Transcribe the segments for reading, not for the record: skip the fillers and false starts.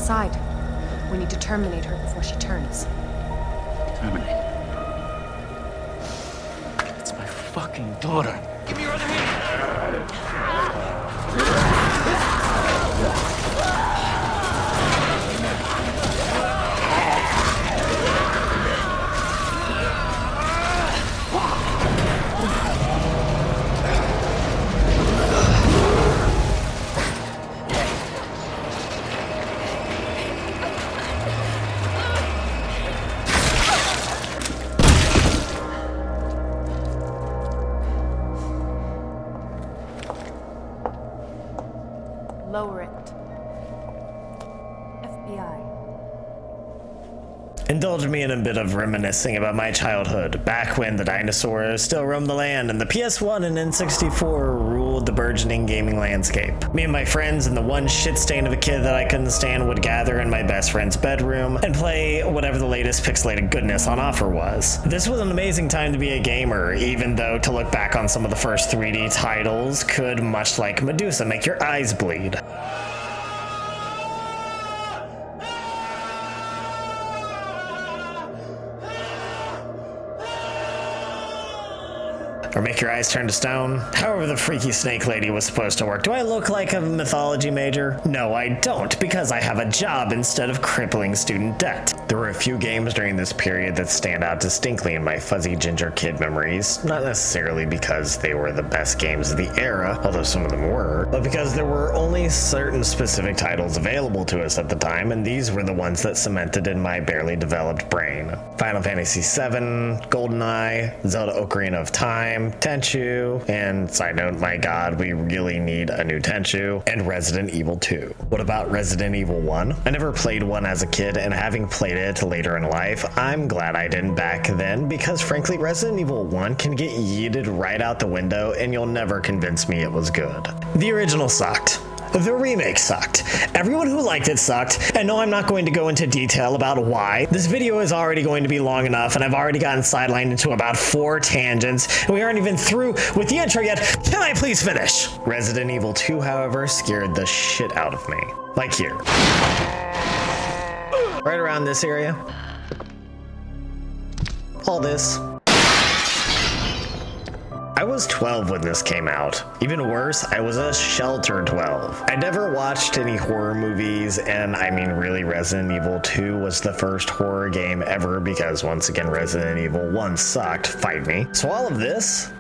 inside. We need to terminate her before she turns. Terminate? It's my fucking daughter. Give me your other hand! Lower it. FBI. Indulge me in a bit of reminiscing about my childhood, back when the dinosaurs still roamed the land and the PS1 and N64 ruled the burgeoning gaming landscape. Me and my friends and the one shit stain of a kid that I couldn't stand would gather in my best friend's bedroom and play whatever the latest pixelated goodness on offer was. This was an amazing time to be a gamer, even though to look back on some of the first 3D titles could, much like Medusa, make your eyes bleed. Or make your eyes turn to stone. However the freaky snake lady was supposed to work. Do I look like a mythology major? No, I don't, because I have a job instead of crippling student debt. There were a few games during this period that stand out distinctly in my fuzzy ginger kid memories, not necessarily because they were the best games of the era, although some of them were, but because there were only certain specific titles available to us at the time, and these were the ones that cemented in my barely developed brain. Final Fantasy VII, GoldenEye, Zelda Ocarina of Time, Tenchu, and side note, my god, we really need a new Tenchu, and Resident Evil 2. What about Resident Evil 1? I never played one as a kid, and having played it later in life, I'm glad I didn't back then, because frankly, Resident Evil 1 can get yeeted right out the window, and you'll never convince me it was good. The original sucked. The remake sucked. Everyone who liked it sucked, and no, I'm not going to go into detail about why. This video is already going to be long enough, and I've already gotten sidelined into about 4 tangents, and we aren't even through with the intro yet. Can I please finish? Resident Evil 2, however, scared the shit out of me. Like here. Right around this area. All this. I was 12 when this came out. Even worse, I was a sheltered 12. I never watched any horror movies, and I mean really Resident Evil 2 was the first horror game ever because once again Resident Evil 1 sucked, fight me. So all of this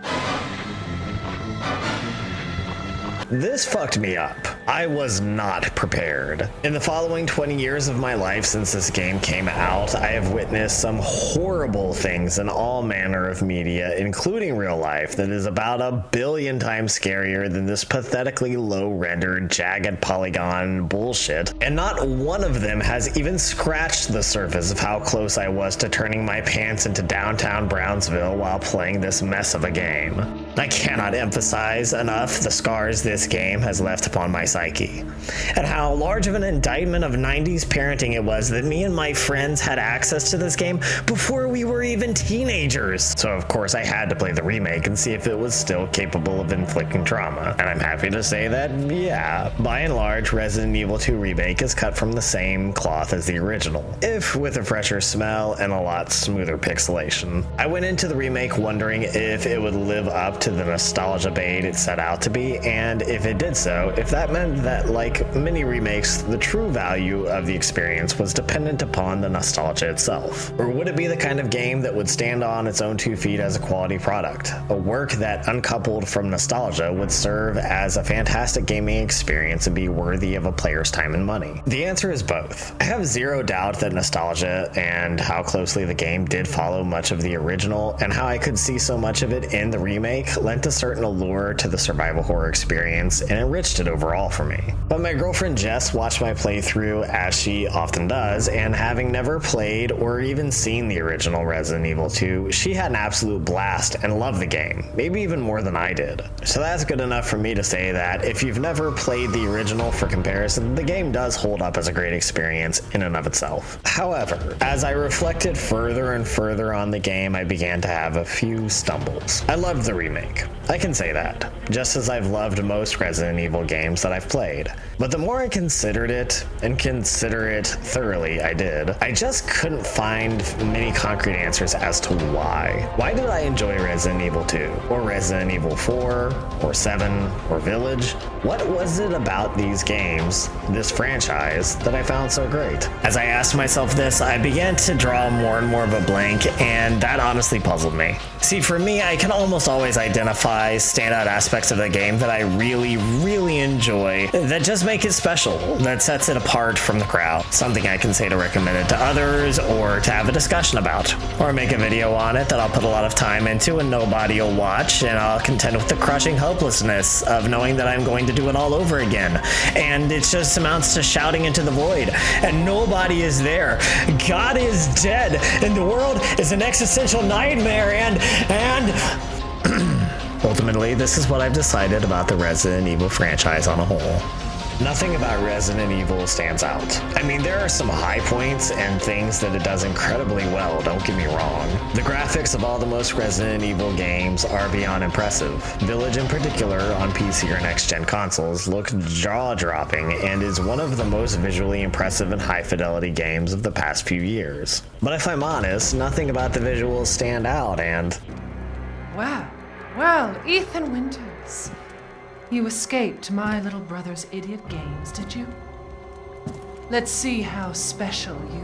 fucked me up. I was not prepared. In the following 20 years of my life since this game came out, I have witnessed some horrible things in all manner of media, including real life, that is about 1 billion times scarier than this pathetically low-rendered, jagged polygon bullshit, and not one of them has even scratched the surface of how close I was to turning my pants into downtown Brownsville while playing this mess of a game. I cannot emphasize enough the scars this game has left upon my psyche, and how large of an indictment of 90s parenting it was that me and my friends had access to this game before we were even teenagers. So of course I had to play the remake and see if it was still capable of inflicting trauma, and I'm happy to say that, yeah, by and large, Resident Evil 2 Remake is cut from the same cloth as the original, if with a fresher smell and a lot smoother pixelation. I went into the remake wondering if it would live up to the nostalgia bait it set out to be, and if it did so, if that meant that, like many remakes, the true value of the experience was dependent upon the nostalgia itself. Or would it be the kind of game that would stand on its own 2 feet as a quality product? A work that, uncoupled from nostalgia, would serve as a fantastic gaming experience and be worthy of a player's time and money? The answer is both. I have zero doubt that nostalgia and how closely the game did follow much of the original, and how I could see so much of it in the remake, lent a certain allure to the survival horror experience and enriched it overall for me. But my girlfriend Jess watched my playthrough, as she often does, and having never played or even seen the original Resident Evil 2, she had an absolute blast and loved the game, maybe even more than I did. So that's good enough for me to say that if you've never played the original for comparison, the game does hold up as a great experience in and of itself. However, as I reflected further and further on the game, I began to have a few stumbles. I loved the remake. I can say that. Just as I've loved most Resident Evil games that I've I've played. But the more I considered it, and consider it thoroughly I did, I just couldn't find many concrete answers as to why. Why did I enjoy Resident Evil 2, or Resident Evil 4, or 7, or Village? What was it about these games, this franchise, that I found so great? As I asked myself this, I began to draw more and more of a blank, and that honestly puzzled me. See, for me, I can almost always identify standout aspects of the game that I really enjoy, that just make it special, that sets it apart from the crowd. Something I can say to recommend it to others, or to have a discussion about, or make a video on it that I'll put a lot of time into and nobody will watch, and I'll contend with the crushing hopelessness of knowing that I'm going to do it all over again. And it just amounts to shouting into the void, and nobody is there. God is dead, and the world is an existential nightmare, and ultimately, this is what I've decided about the Resident Evil franchise on a whole. Nothing about Resident Evil stands out. I mean, there are some high points and things that it does incredibly well, don't get me wrong. The graphics of all the most Resident Evil games are beyond impressive. Village in particular, on PC or next-gen consoles, looks jaw-dropping and is one of the most visually impressive and high-fidelity games of the past few years. But if I'm honest, nothing about the visuals stand out, and... Well, Ethan Winters. You escaped my little brother's idiot games, did you? Let's see how special you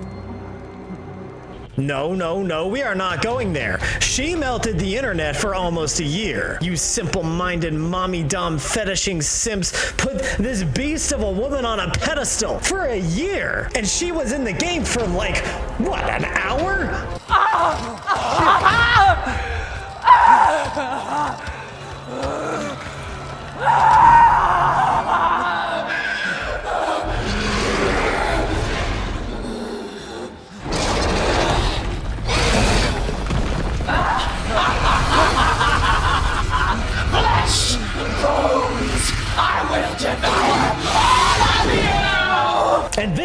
are. No, we are not going there. She melted the internet for almost a year. You simple-minded, mommy-dom fetishing simps put this beast of a woman on a pedestal for a year. And she was in the game for like, what, an hour? And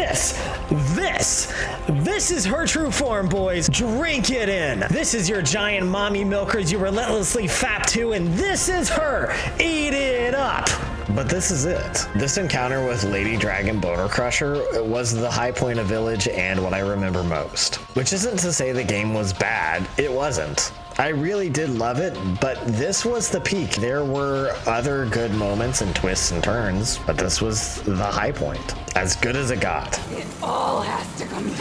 this is her true form, boys. Drink it in. This is your giant mommy milkers you relentlessly fap to, and this is her. Eat it up. But this is it. This encounter with Lady Dragon Boner Crusher was the high point of Village and what I remember most. Which isn't to say the game was bad. It wasn't. I really did love it, but this was the peak. There were other good moments and twists and turns, but this was the high point. As good as it got. It all has to come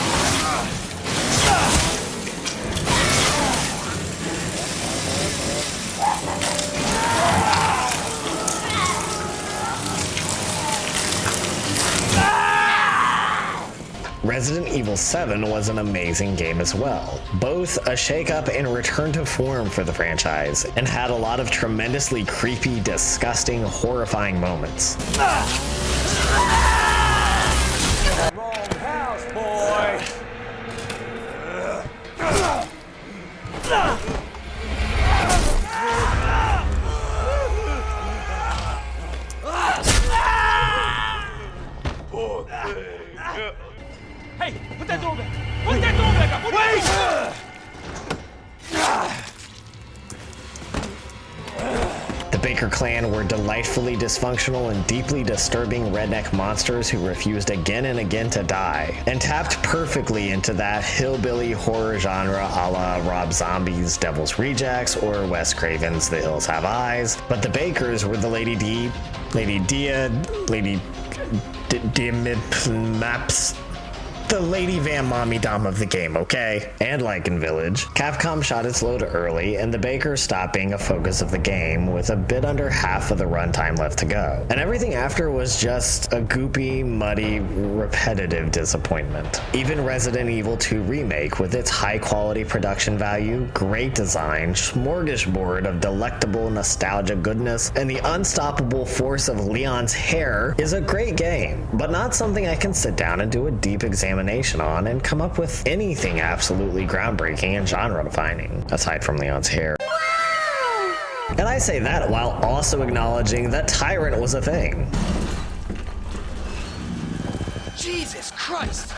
Resident Evil 7 was an amazing game as well. Both a shake-up and return to form for the franchise, and had a lot of tremendously creepy, disgusting, horrifying moments. Wrong house, boy! Poor thing. Hey, put that door back! Put that door back up! Wait! The Baker clan were delightfully dysfunctional and deeply disturbing redneck monsters who refused again and again to die, and tapped perfectly into that hillbilly horror genre a la Rob Zombie's Devil's Rejects or Wes Craven's The Hills Have Eyes. But the Bakers were the Lady Maps, the Lady Van Mommy Dom of the game, okay? And like in Village, Capcom shot its load early, and the Bakers stopped being a focus of the game with a bit under half of the runtime left to go. And everything after was just a goopy, muddy, repetitive disappointment. Even Resident Evil 2 Remake, with its high-quality production value, great design, smorgasbord of delectable nostalgia goodness, and the unstoppable force of Leon's hair, is a great game, but not something I can sit down and do a deep examination on and come up with anything absolutely groundbreaking and genre-defining, aside from Leon's hair. And I say that while also acknowledging that Tyrant was a thing. Jesus Christ!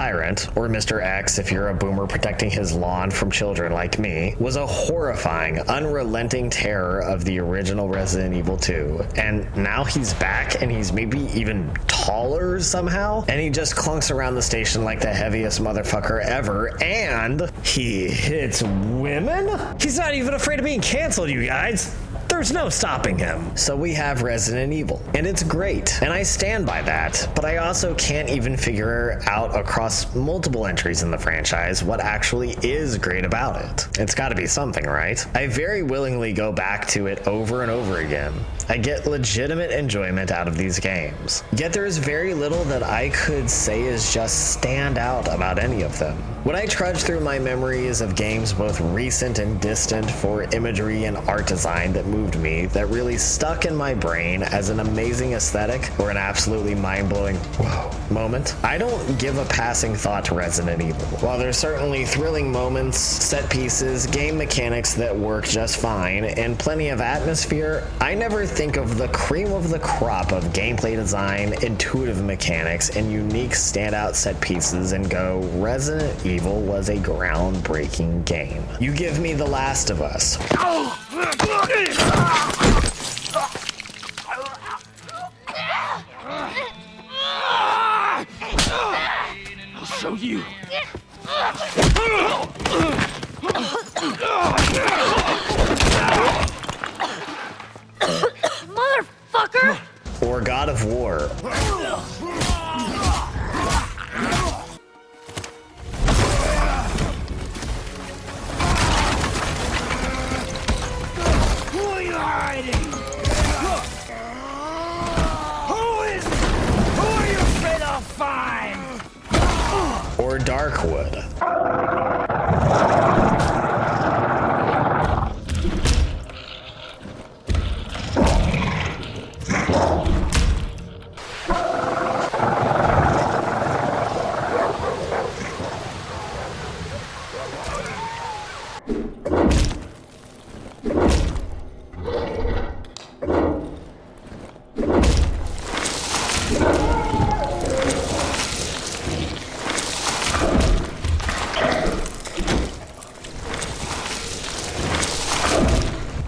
Tyrant, or Mr. X if you're a boomer protecting his lawn from children like me, was a horrifying, unrelenting terror of the original Resident Evil 2. And now he's back, and he's maybe even taller somehow, and he just clunks around the station like the heaviest motherfucker ever, and he hits women? He's not even afraid of being canceled, you guys. There's no stopping him. So we have Resident Evil, and it's great, and I stand by that, but I also can't even figure out across multiple entries in the franchise what actually is great about it. It's gotta be something, right? I very willingly go back to it over and over again. I get legitimate enjoyment out of these games. Yet there is very little that I could say is just stand out about any of them. When I trudge through my memories of games both recent and distant for imagery and art design that moved me, that really stuck in my brain as an amazing aesthetic or an absolutely mind-blowing whoa moment, I don't give a passing thought to Resident Evil. While there's certainly thrilling moments, set pieces, game mechanics that work just fine, and plenty of atmosphere, I never think of the cream of the crop of gameplay design, intuitive mechanics, and unique standout set pieces and go, Resident Evil was a groundbreaking game. You give me The Last of Us. I'll show you. Motherfucker! Or God of War. Who are you hiding? Who are you afraid I'll find? Or Darkwood.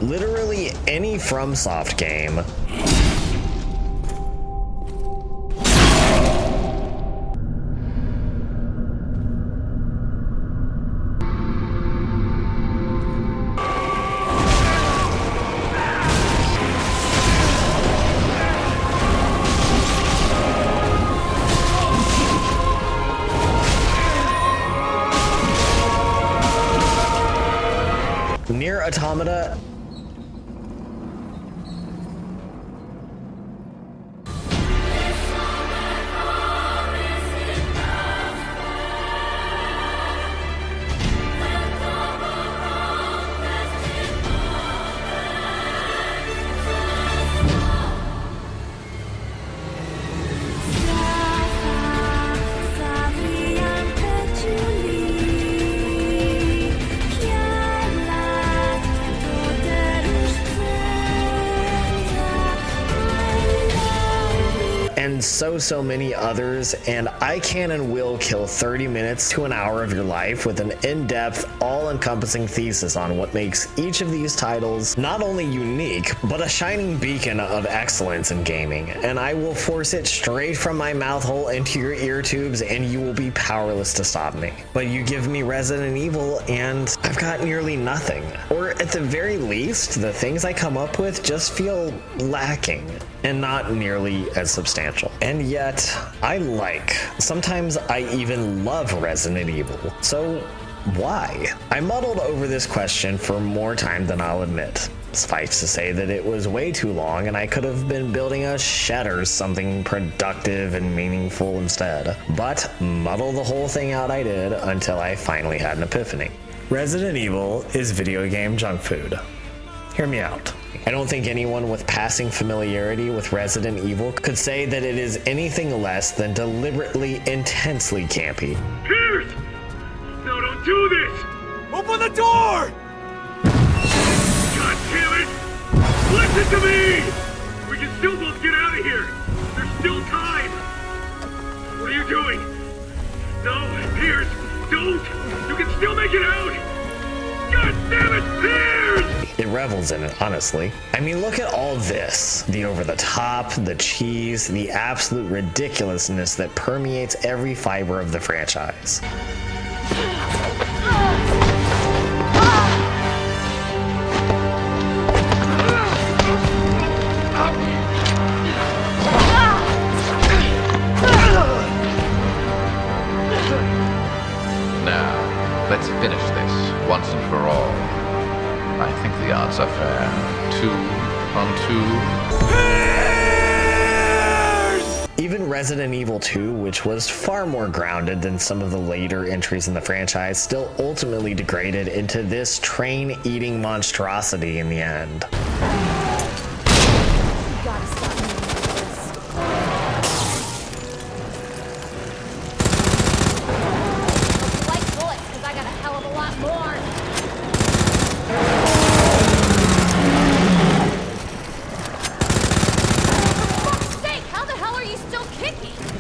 Literally any FromSoft game. Nier Automata. And so many others, and I can and will kill 30 minutes to an hour of your life with an in-depth, all-encompassing thesis on what makes each of these titles not only unique, but a shining beacon of excellence in gaming, and I will force it straight from my mouth hole into your ear tubes, and you will be powerless to stop me. But you give me Resident Evil, and I've got nearly nothing. Or at the very least, the things I come up with just feel lacking, and not nearly as substantial. And yet, I sometimes I even love Resident Evil. So why? I muddled over this question for more time than I'll admit. Suffice to say that it was way too long and I could have been building a shed or something productive and meaningful instead. But muddle the whole thing out I did until I finally had an epiphany. Resident Evil is video game junk food. Hear me out. I don't think anyone with passing familiarity with Resident Evil could say that it is anything less than deliberately intensely campy. Pierce! No, don't do this! Open the door! God damn it! Listen to me! We can still both get out of here! There's still time! What are you doing? No! belongs in it, honestly. I mean, look at all this. The over-the-top, the cheese, the absolute ridiculousness that permeates every fiber of the franchise. Now, let's finish this once and for all. I think the odds are fair. 2 on 2. Even Resident Evil 2, which was far more grounded than some of the later entries in the franchise, still ultimately degraded into this train-eating monstrosity in the end.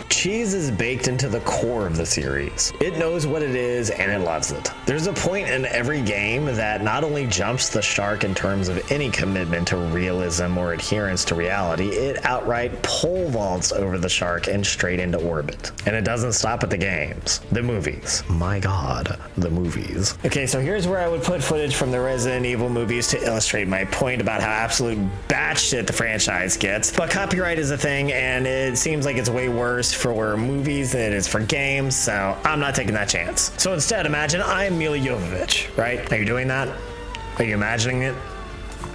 Cheese is baked into the core of the series. It knows what it is and it loves it. There's a point in every game that not only jumps the shark in terms of any commitment to realism or adherence to reality, it outright pole vaults over the shark and straight into orbit. And it doesn't stop at the games. The movies. My god, the movies. Okay, so here's where I would put footage from the Resident Evil movies to illustrate my point about how absolute batshit the franchise gets. But copyright is a thing, and it seems like it's way worse for movies than it is for games, so I'm not taking that chance. So instead, imagine I'm Milla Jovavich, right? Are you doing that? Are you imagining it?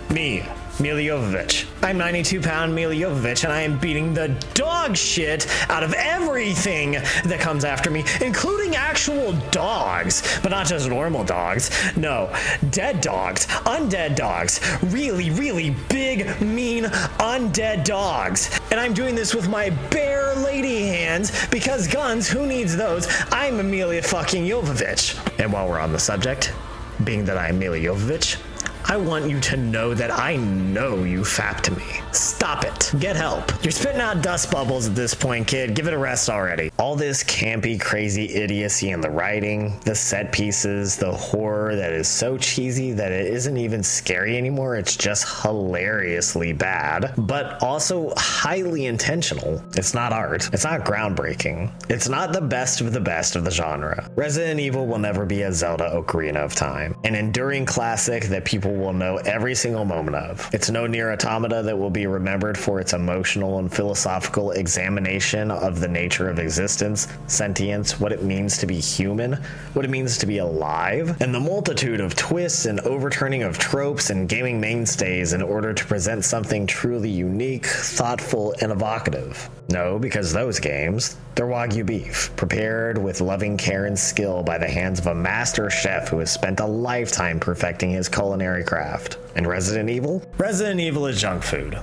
Me, Milla Jovavich. I'm 92-pound Milla Jovavich, and I am beating the dog shit out of everything that comes after me, including actual dogs, but not just normal dogs. No, dead dogs, undead dogs, really, really big, mean, undead dogs. And I'm doing this with my bare lady hands, because guns, who needs those? I'm Milla fucking Jovavich. And while we're on the subject, being that I'm Milla Jovavich, I want you to know that I know you fapped me. Stop it. Get help. You're spitting out dust bubbles at this point, kid. Give it a rest already. All this campy, crazy idiocy in the writing, the set pieces, the horror that is so cheesy that it isn't even scary anymore. It's just hilariously bad, but also highly intentional. It's not art. It's not groundbreaking. It's not the best of the genre. Resident Evil will never be a Zelda Ocarina of Time, an enduring classic that people will know every single moment of. It's no Nier Automata that will be remembered for its emotional and philosophical examination of the nature of existence, sentience, what it means to be human, what it means to be alive, and the multitude of twists and overturning of tropes and gaming mainstays in order to present something truly unique, thoughtful, and evocative. No, because those games, they're Wagyu beef, prepared with loving care and skill by the hands of a master chef who has spent a lifetime perfecting his culinary craft. And Resident Evil? Resident Evil is junk food.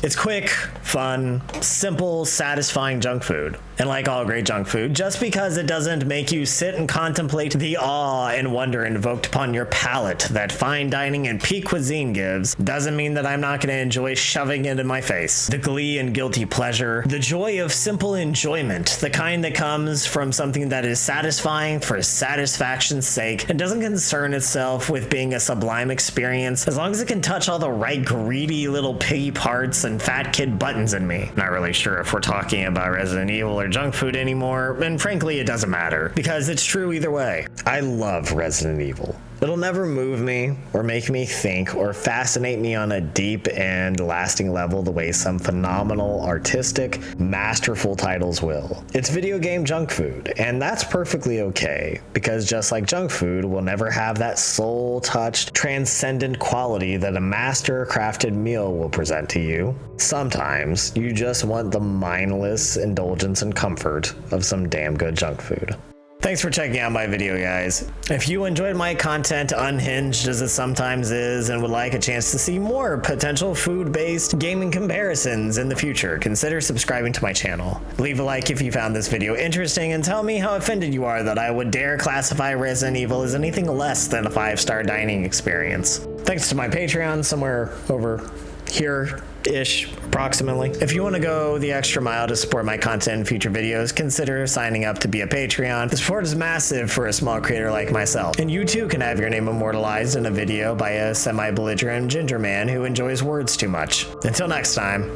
It's quick, fun, simple, satisfying junk food. And like all great junk food, just because it doesn't make you sit and contemplate the awe and wonder invoked upon your palate that fine dining and peak cuisine gives, doesn't mean that I'm not going to enjoy shoving it in my face. The glee and guilty pleasure, the joy of simple enjoyment, the kind that comes from something that is satisfying for satisfaction's sake and doesn't concern itself with being a sublime experience, as long as it can touch all the right greedy little piggy parts and fat kid buttons in me. Not really sure if we're talking about Resident Evil or junk food anymore, and frankly it doesn't matter, because it's true either way. I love Resident Evil. It'll never move me or make me think or fascinate me on a deep and lasting level the way some phenomenal, artistic, masterful titles will. It's video game junk food, and that's perfectly okay, because just like junk food will never have that soul-touched, transcendent quality that a master-crafted meal will present to you. Sometimes you just want the mindless indulgence and comfort of some damn good junk food. Thanks for checking out my video, guys. If you enjoyed my content, unhinged as it sometimes is, and would like a chance to see more potential food-based gaming comparisons in the future, consider subscribing to my channel. Leave a like if you found this video interesting, and tell me how offended you are that I would dare classify Resident Evil as anything less than a 5-star dining experience. Thanks to my Patreon somewhere over here-ish, approximately. If you want to go the extra mile to support my content and future videos, consider signing up to be a Patreon. The support is massive for a small creator like myself. And you too can have your name immortalized in a video by a semi-belligerent ginger man who enjoys words too much. Until next time,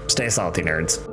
stay salty, nerds.